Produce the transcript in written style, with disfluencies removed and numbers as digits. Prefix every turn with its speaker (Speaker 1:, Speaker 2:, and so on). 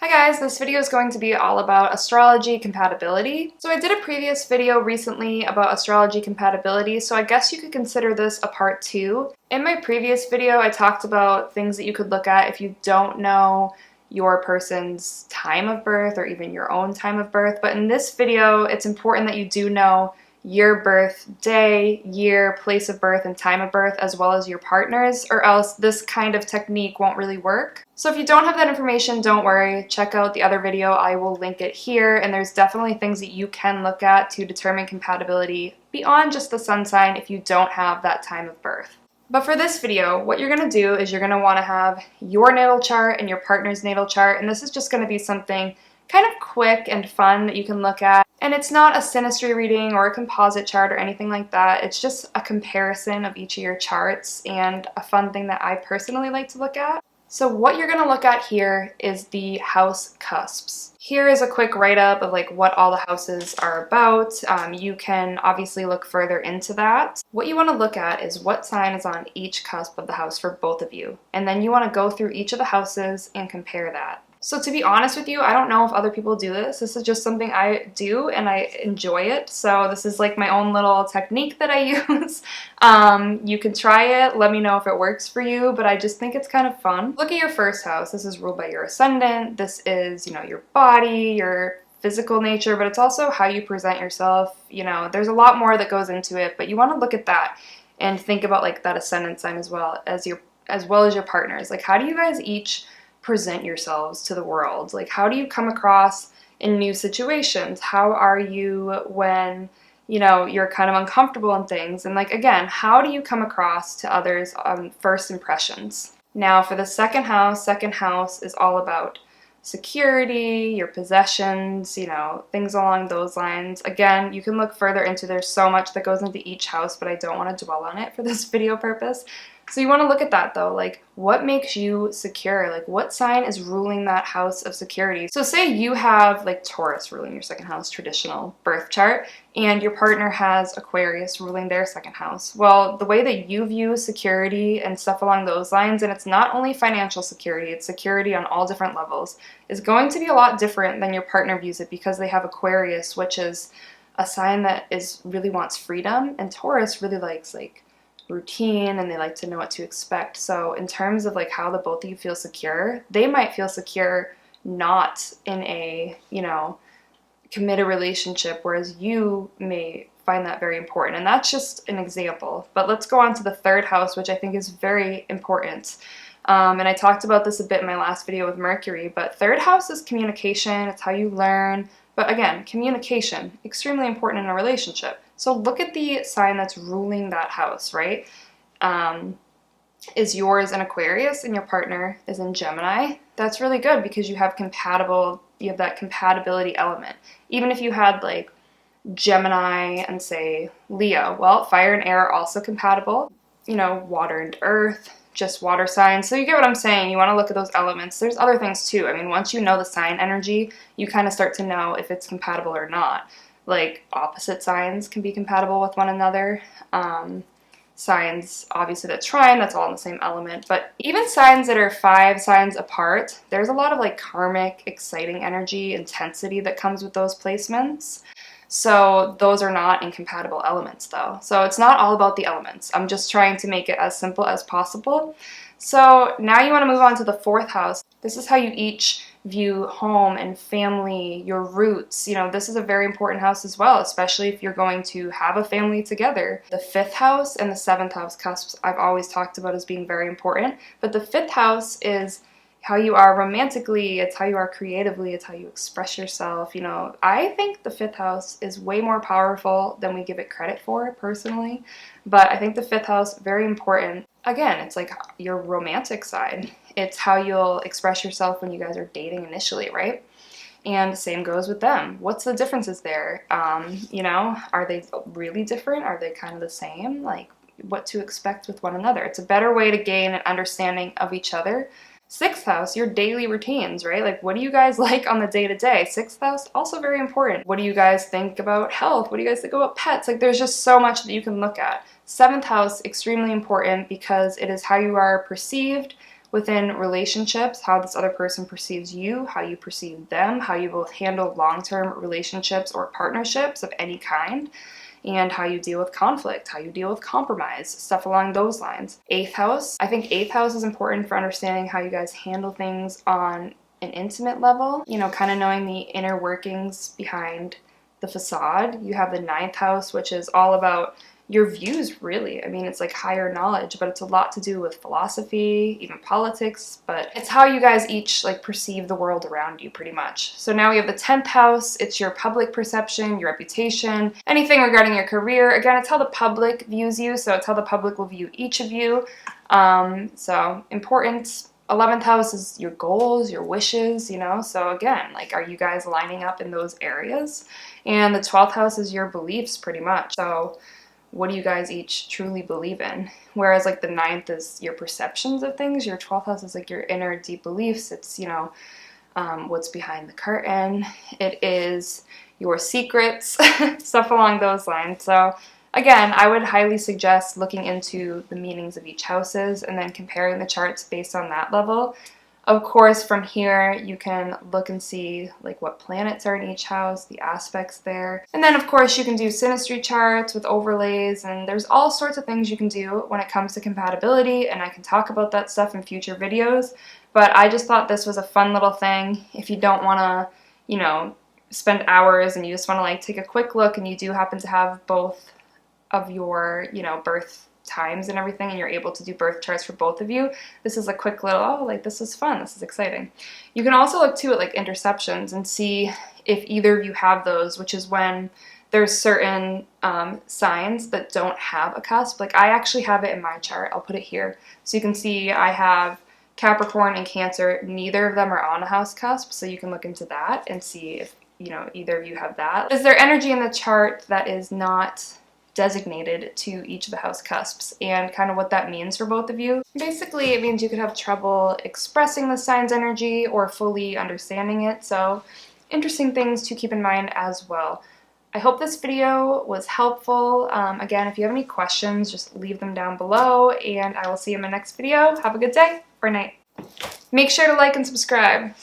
Speaker 1: Hi guys, this video is going to be all about astrology compatibility. So I did a previous video recently about astrology compatibility, so I guess you could consider this a part 2. In my previous video, I talked about things that you could look at if you don't know your person's time of birth or even your own time of birth. But in this video, it's important that you do know your birth day, year, place of birth, and time of birth, as well as your partner's, or else this kind of technique won't really work. So if you don't have that information, don't worry. Check out the other video. I will link it here, and there's definitely things that you can look at to determine compatibility beyond just the sun sign if you don't have that time of birth. But for this video, what you're going to do is you're going to want to have your natal chart and your partner's natal chart, and this is just going to be something kind of quick and fun that you can look at. And it's not a synastry reading or a composite chart or anything like that. It's just a comparison of each of your charts and a fun thing that I personally like to look at. So what you're going to look at here is the house cusps. Here is a quick write-up of like what all the houses are about. You can obviously look further into that. What you want to look at is what sign is on each cusp of the house for both of you. And then you want to go through each of the houses and compare that. So to be honest with you, I don't know if other people do this. This is just something I do and I enjoy it. So this is like my own little technique that I use. You can try it. Let me know if it works for you, but I just think it's kind of fun. Look at your first house. This is ruled by your ascendant. This is, your body, your physical nature, but it's also how you present yourself. There's a lot more that goes into it, but you want to look at that and think about like that ascendant sign as well as your partners. Like, how do you guys each present yourselves to the world? Like, how do you come across in new situations? How are you when, you're kind of uncomfortable in things? And like, again, how do you come across to others on first impressions? Now for the second house is all about security, your possessions, things along those lines. Again, you can look further into, there's so much that goes into each house, but I don't want to dwell on it for this video purpose. So you want to look at that though, like what makes you secure? Like what sign is ruling that house of security? So say you have like Taurus ruling your second house, traditional birth chart, and your partner has Aquarius ruling their second house. Well, the way that you view security and stuff along those lines, and it's not only financial security, it's security on all different levels, is going to be a lot different than your partner views it because they have Aquarius, which is a sign that really wants freedom, and Taurus really likes like routine and they like to know what to expect. So in terms of like how the both of you feel secure, they might feel secure not in a, committed relationship, whereas you may find that very important. And that's just an example. But let's go on to the third house, which I think is very important. And I talked about this a bit in my last video with Mercury, but third house is communication. It's how you learn. But again, communication, extremely important in a relationship. So look at the sign that's ruling that house, right? Is yours in Aquarius and your partner is in Gemini? That's really good because you have that compatibility element. Even if you had like Gemini and say Leo, well, fire and air are also compatible. Water and earth, just water signs. So you get what I'm saying. You want to look at those elements. There's other things too. I mean, once you know the sign energy, you kind of start to know if it's compatible or not. Like opposite signs can be compatible with one another. Signs, obviously, that trine, that's all in the same element. But even signs that are 5 signs apart, there's a lot of like karmic, exciting energy, intensity that comes with those placements. So those are not incompatible elements though. So it's not all about the elements. I'm just trying to make it as simple as possible. So now you want to move on to the fourth house. This is how you each view home and family, your roots. This is a very important house as well, especially if you're going to have a family together. The fifth house and the seventh house cusps I've always talked about as being very important. But the fifth house is how you are romantically, it's how you are creatively, it's how you express yourself. I think the fifth house is way more powerful than we give it credit for, personally. But I think the fifth house, very important. Again, it's like your romantic side. It's how you'll express yourself when you guys are dating initially, right? And the same goes with them. What's the differences there? Are they really different? Are they kind of the same? Like what to expect with one another. It's a better way to gain an understanding of each other. Sixth house, your daily routines, right? Like what do you guys like on the day-to-day? Sixth house, also very important. What do you guys think about health? What do you guys think about pets? Like there's just so much that you can look at. Seventh house, extremely important because it is how you are perceived within relationships, how this other person perceives you, how you perceive them, how you both handle long-term relationships or partnerships of any kind, and how you deal with conflict, how you deal with compromise, stuff along those lines. 8th house. I think 8th house is important for understanding how you guys handle things on an intimate level, you know, kind of knowing the inner workings behind the facade. You have the 9th house, which is all about your views, really. I mean, it's like higher knowledge, but it's a lot to do with philosophy, even politics, but it's how you guys each like perceive the world around you, pretty much. So now we have the 10th house. It's your public perception, your reputation, anything regarding your career. Again, it's how the public views you, so it's how the public will view each of you. So important. 11th house is your goals, your wishes, you know, so again, like, are you guys lining up in those areas? And the 12th house is your beliefs, pretty much. So what do you guys each truly believe in? Whereas like the 9th is your perceptions of things, your 12th house is like your inner deep beliefs. It's, you know, what's behind the curtain. It is your secrets, stuff along those lines. So again, I would highly suggest looking into the meanings of each houses and then comparing the charts based on that level. Of course, from here, you can look and see like what planets are in each house, the aspects there. And then, of course, you can do synastry charts with overlays, and there's all sorts of things you can do when it comes to compatibility, and I can talk about that stuff in future videos. But I just thought this was a fun little thing. If you don't want to, you know, spend hours and you just want to like take a quick look and you do happen to have both of your, you know, birth times and everything, and you're able to do birth charts for both of you, this is a quick little, oh, like, this is fun, this is exciting. You can also look too at like interceptions and see if either of you have those, which is when there's certain signs that don't have a cusp. Like, I actually have it in my chart. I'll put it here so you can see I have Capricorn and Cancer. Neither of them are on a house cusp, so you can look into that and see if, you know, either of you have that. Is there energy in the chart that is not designated to each of the house cusps, and kind of what that means for both of you? Basically, it means you could have trouble expressing the sign's energy or fully understanding it, so interesting things to keep in mind as well. I hope this video was helpful. Again, if you have any questions, just leave them down below, and I will see you in my next video. Have a good day or night. Make sure to like and subscribe.